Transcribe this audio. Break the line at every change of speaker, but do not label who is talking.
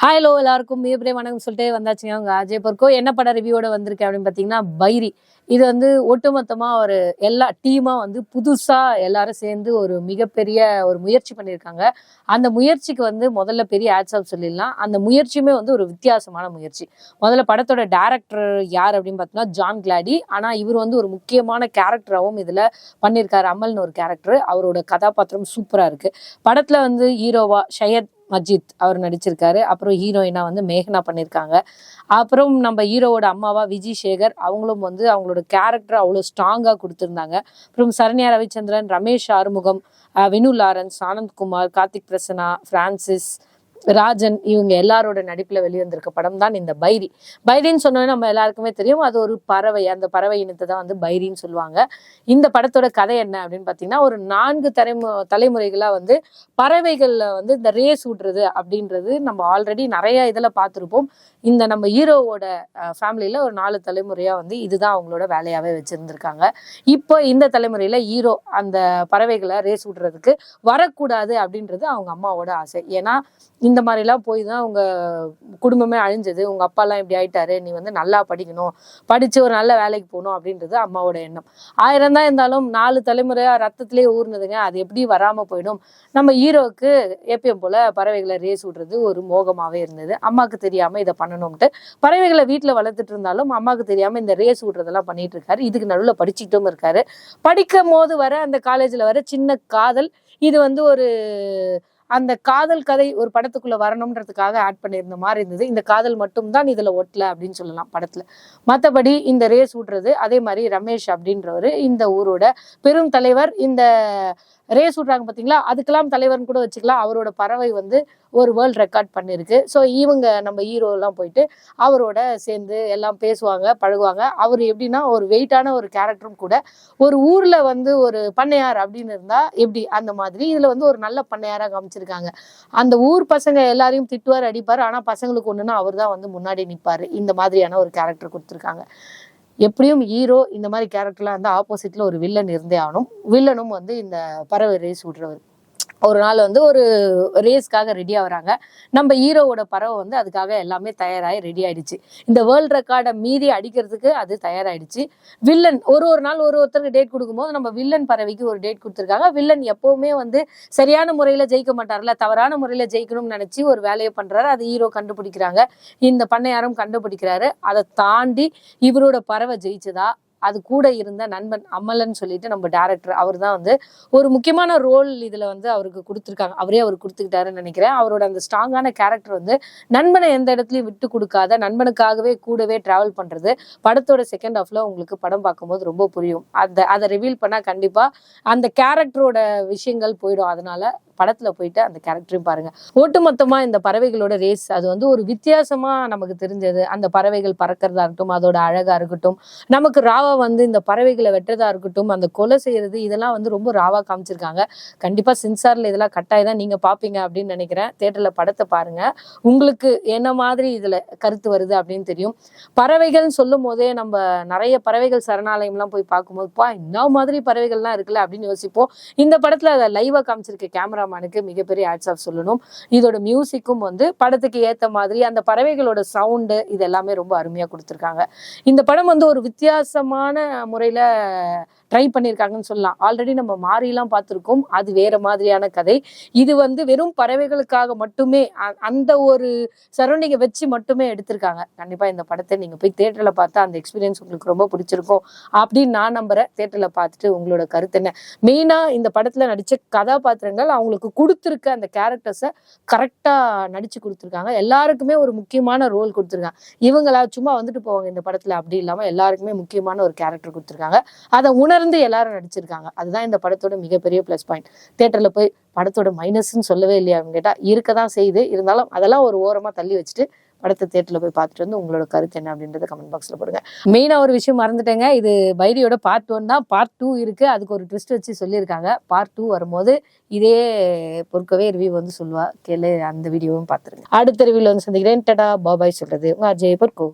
Hi hello எல்லாருக்கும் மிகப்பெரிய வணக்கம் சொல்லிட்டே வந்தாச்சுங்க. அவங்க அஜய் பொற்கோ என்ன பட ரிவ்யூவோட வந்திருக்கு அப்படின்னு பார்த்தீங்கன்னா பைரி. இது வந்து ஒட்டுமொத்தமா ஒரு எல்லா டீமா வந்து புதுசா எல்லாரும் சேர்ந்து ஒரு மிகப்பெரிய ஒரு முயற்சி பண்ணியிருக்காங்க. அந்த முயற்சிக்கு வந்து முதல்ல பெரிய ஹேட்ஸ் ஆஃப் சொல்லிடலாம். அந்த முயற்சியுமே வந்து ஒரு வித்தியாசமான முயற்சி. முதல்ல படத்தோட டைரக்டர் யார் அப்படின்னு பார்த்தீங்கன்னா ஜான் கிளாடி. ஆனா இவர் வந்து ஒரு முக்கியமான கேரக்டராகவும் இதுல பண்ணியிருக்காரு. அமல்னு ஒரு கேரக்டர். அவரோட கதாபாத்திரம் சூப்பரா இருக்கு. படத்துல வந்து ஹீரோவா ஷயத் மஜித் அவர் நடிச்சிருக்காரு. அப்புறம் ஹீரோயினா வந்து மேகனா பண்ணியிருக்காங்க. அப்புறம் நம்ம ஹீரோவோட அம்மாவா விஜய் சேகர் அவங்களும் வந்து அவங்களோட கேரக்டர் அவ்வளோ ஸ்ட்ராங்கா கொடுத்துருந்தாங்க. அப்புறம் சரண்யா ரவிச்சந்திரன், ரமேஷ் ஆறுமுகம், வினு லாரன்ஸ், ஆனந்த்குமார், கார்த்திக் பிரசன்னா, பிரான்சிஸ், ராஜன் இவங்க எல்லாரோட நடிப்புல வெளிவந்திருக்க படம் தான் இந்த பைரி. பைரின்னு சொன்னோன்னா நம்ம எல்லாருக்குமே தெரியும், அது ஒரு பறவை. அந்த பறவை இனத்தை தான் வந்து பைரின்னு சொல்லுவாங்க. இந்த படத்தோட கதை என்ன அப்படின்னு பார்த்தீங்கன்னா, ஒரு 4 தலைமுறைகளா வந்து பறவைகள்ல வந்து இந்த ரேஸ் விடுறது அப்படின்றது நம்ம ஆல்ரெடி நிறைய இதுல பார்த்துருப்போம். இந்த நம்ம ஹீரோவோட ஃபேமிலியில ஒரு 4 தலைமுறையா வந்து இதுதான் அவங்களோட வேலையாவே வச்சிருந்திருக்காங்க. இப்போ இந்த தலைமுறையில ஹீரோ அந்த பறவைகளை ரேஸ் விடுறதுக்கு வரக்கூடாது அப்படின்றது அவங்க அம்மாவோட ஆசை. ஏன்னா இந்த மாதிரிலாம் போய் தான் உங்க குடும்பமே அழிஞ்சது, உங்க அப்பாலாம் இப்படி ஆயிட்டாரு, நீ வந்து நல்லா படிக்கணும், படிச்சு ஒரு நல்ல வேலைக்கு போகணும் அப்படின்றது அம்மாவோட எண்ணம். 1000 தான் இருந்தாலும் 4 தலைமுறையா ரத்தத்திலே ஊர்னதுங்க, அது எப்படி வராம போயிடும். நம்ம ஹீரோவுக்கு எப்பயும் போல பறவைகளை ரேஸ் விடுறது ஒரு மோகமாவே இருந்தது. அம்மாவுக்கு தெரியாம இதை பண்ணணும்ட்டு பறவைகளை வீட்டுல வளர்த்துட்டு இருந்தாலும் அம்மாவுக்கு தெரியாம இந்த ரேஸ் விடுறதெல்லாம் பண்ணிட்டு இருக்காரு. இதுக்கு நடுவில் படிச்சுட்டும் இருக்காரு. படிக்கும் போது வர அந்த காலேஜ்ல வர சின்ன காதல், இது வந்து ஒரு அந்த காதல் கதை ஒரு படத்துக்குள்ள வரணும்ன்றதுக்காக ஆட் பண்ணியிருந்த மாதிரி இருந்தது. இந்த காதல் மட்டும் தான் இதுல ஒட்டல அப்படின்னு சொல்லலாம் படத்துல. மற்றபடி இந்த ரேஸ் விடுறது அதே மாதிரி ரமேஷ் அப்படின்றவரு இந்த ஊரோட பெரும் தலைவர். இந்த ரேஸ் விடுறாங்க பார்த்தீங்களா, அதுக்கெல்லாம் தலைவர்னு கூட வச்சுக்கலாம். அவரோட பறவை வந்து ஒரு வேர்ல்ட் ரெக்கார்ட் பண்ணியிருக்கு. ஸோ இவங்க நம்ம ஹீரோலாம் போயிட்டு அவரோட சேர்ந்து எல்லாம் பேசுவாங்க, பழகுவாங்க. அவர் எப்படின்னா ஒரு வெயிட்டான ஒரு கேரக்டரும் கூட. ஒரு ஊர்ல வந்து ஒரு பண்ணையார் அப்படின்னு இருந்தா எப்படி அந்த மாதிரி இதுல வந்து ஒரு நல்ல பண்ணையாரா காமிச்சிருக்காங்க. அந்த ஊர் பசங்க எல்லாரையும் திட்டுவார், அடிப்பார். ஆனா பசங்களுக்கு ஒண்ணுன்னா அவர் தான் வந்து முன்னாடி நிற்பாரு. இந்த மாதிரியான ஒரு கேரக்டர் கொடுத்துருக்காங்க. எப்படியும் ஹீரோ இந்த மாதிரி கேரக்டர்லாம் வந்து ஆப்போசிட்ல ஒரு வில்லன் இருந்தே ஆகணும். வில்லனும் வந்து இந்த பறவை ரேஸ் விடுறவர். ஒரு நாள் வந்து ஒரு ரேஸ்க்காக ரெடி ஆகுறாங்க. நம்ம ஹீரோவோட பறவை வந்து அதுக்காக எல்லாமே தயாராகி ரெடி ஆயிடுச்சு. இந்த வேர்ல்ட் ரெக்கார்டை மீறி அடிக்கிறதுக்கு அது தயாராயிடுச்சு. வில்லன் ஒரு நாள் ஒருத்தருக்கு டேட் கொடுக்கும்போது நம்ம வில்லன் பறவைக்கு ஒரு டேட் கொடுத்துருக்காங்க. வில்லன் எப்பவுமே வந்து சரியான முறையில ஜெயிக்க மாட்டார்ல, தவறான முறையில ஜெயிக்கணும்னு நினைச்சு ஒரு வேலையை பண்றாரு. அது ஹீரோ கண்டுபிடிக்கிறாங்க. இந்த பண்ணையாரும் கண்டுபிடிக்கிறாரு. அதை தாண்டி இவரோட பறவை ஜெயிச்சதா, அது கூட இருந்த நண்பன் அமலன் சொல்லிட்டு நம்ம டைரக்டர் அவர் தான் வந்து ஒரு முக்கியமான ரோல் இதுல வந்து அவருக்கு கொடுத்துருக்காங்க. அவரே அவர் கொடுத்துக்கிட்டாருன்னு நினைக்கிறேன். அவரோட அந்த ஸ்ட்ராங்கான கேரக்டர் வந்து நண்பனை எந்த இடத்துலயும் விட்டு கொடுக்காத, நண்பனுக்காகவே கூடவே டிராவல் பண்றது படத்தோட செகண்ட் ஹாஃப்ல உங்களுக்கு படம் பார்க்கும்போது ரொம்ப புரியும். அதை ரிவீல் பண்ணா கண்டிப்பா அந்த கேரக்டரோட விஷயங்கள் போயிடும். அதனால படத்துல போயிட்டு அந்த கேரக்டரையும் பாருங்க. ஒட்டுமொத்தமா இந்த பறவைகளோட ரேஸ் அது வந்து ஒரு வித்தியாசமா நமக்கு தெரிஞ்சது. அந்த பறவைகள் பறக்கிறதா இருக்கட்டும், அதோட அழகா இருக்கட்டும், நமக்கு ராவா வந்து இந்த பறவைகளை வெட்டுறதா இருக்கட்டும், அந்த கொலை செய்யறது, இதெல்லாம் வந்து ரொம்ப ராவா காமிச்சிருக்காங்க. கண்டிப்பா சென்சார்ல இதெல்லாம் கட்டாயம் தான் நீங்க பாப்பீங்க அப்படின்னு நினைக்கிறேன். தியேட்டர்ல படத்தை பாருங்க, உங்களுக்கு என்ன மாதிரி இதுல கருத்து வருது அப்படின்னு தெரியும். பறவைகள்னு சொல்லும் போதே நம்ம நிறைய பறவைகள் சரணாலயம்லாம் போய் பார்க்கும்போது இந்த மாதிரி பறவைகள்லாம் இருக்குல்ல அப்படின்னு யோசிப்போம். இந்த படத்துல அதை லைவா காமிச்சிருக்க கேமராமேனுக்கு மிகப்பெரிய ஹேட்ஸ் ஆஃப் சொல்லணும். இதோட மியூசிக்கும் வந்து படத்துக்கு ஏத்த மாதிரி அந்த பறவைகளோட சவுண்டு இது எல்லாமே ரொம்ப அருமையா கொடுத்துருக்காங்க. இந்த படம் வந்து ஒரு வித்தியாசமான முறையில ட்ரை பண்ணியிருக்காங்கன்னு சொல்லலாம். ஆல்ரெடி நம்ம மாறிலாம் பார்த்துருக்கோம், அது வேற மாதிரியான கதை. இது வந்து வெறும் பறவைகளுக்காக மட்டுமே அந்த ஒரு சரௌண்டிங்கை வச்சு மட்டுமே எடுத்திருக்காங்க. கண்டிப்பா இந்த படத்தை நீங்க போய் தியேட்டர்ல பார்த்தா அந்த எக்ஸ்பீரியன்ஸ் உங்களுக்கு ரொம்ப பிடிச்சிருக்கும் அப்படின்னு நான் நம்புறேன். தியேட்டர்ல பார்த்துட்டு உங்களோட கருத்து என்ன? மெயினா இந்த படத்துல நடிச்ச கதாபாத்திரங்கள் அவங்களுக்கு கொடுத்துருக்க அந்த கேரக்டர்ஸை கரெக்டா நடிச்சு கொடுத்துருக்காங்க. எல்லாருக்குமே ஒரு முக்கியமான ரோல் கொடுத்துருக்காங்க. இவங்களா சும்மா வந்துட்டு போவாங்க இந்த படத்துல அப்படி இல்லாம எல்லாருக்குமே முக்கியமான ஒரு கேரக்டர் கொடுத்துருக்காங்க. அதை உணர்ந்து எல்லாரும் நடிச்சிருக்காங்க. அதுதான் இந்த படத்தோட மிகப்பெரிய பிளஸ் பாயிண்ட். தியேட்டர்ல போய் படத்தோட மைனஸ்ன்னு சொல்லவே இல்லையா அப்படின்னு கேட்டா இருக்கதான் செய்யுது. இருந்தாலும் அதெல்லாம் ஒரு ஓரமா தள்ளி வச்சுட்டு படத்தை தியேட்டர்ல போய் பார்த்துட்டு வந்து உங்களோட கருத்து என்ன அப்படின்றத கமெண்ட் பாக்ஸ்ல போடுங்க. மெயினா ஒரு விஷயம் மறந்துட்டேங்க, இது பைரியோட பார்ட் 1 தான். பார்ட் 2 இருக்கு. அதுக்கு ஒரு ட்விஸ்ட் வச்சு சொல்லியிருக்காங்க. பார்ட் 2 வரும்போது இதே பொறுக்கவே ரிவ்யூ வந்து சொல்லுவா, கேளு, அந்த வீடியோவும் பார்த்துருங்க. அடுத்த ரிவ்யூல வந்து சந்திக்கிறேன். டடா பாபாய் சொல்றது உங்க அஜய் பொற்கோ.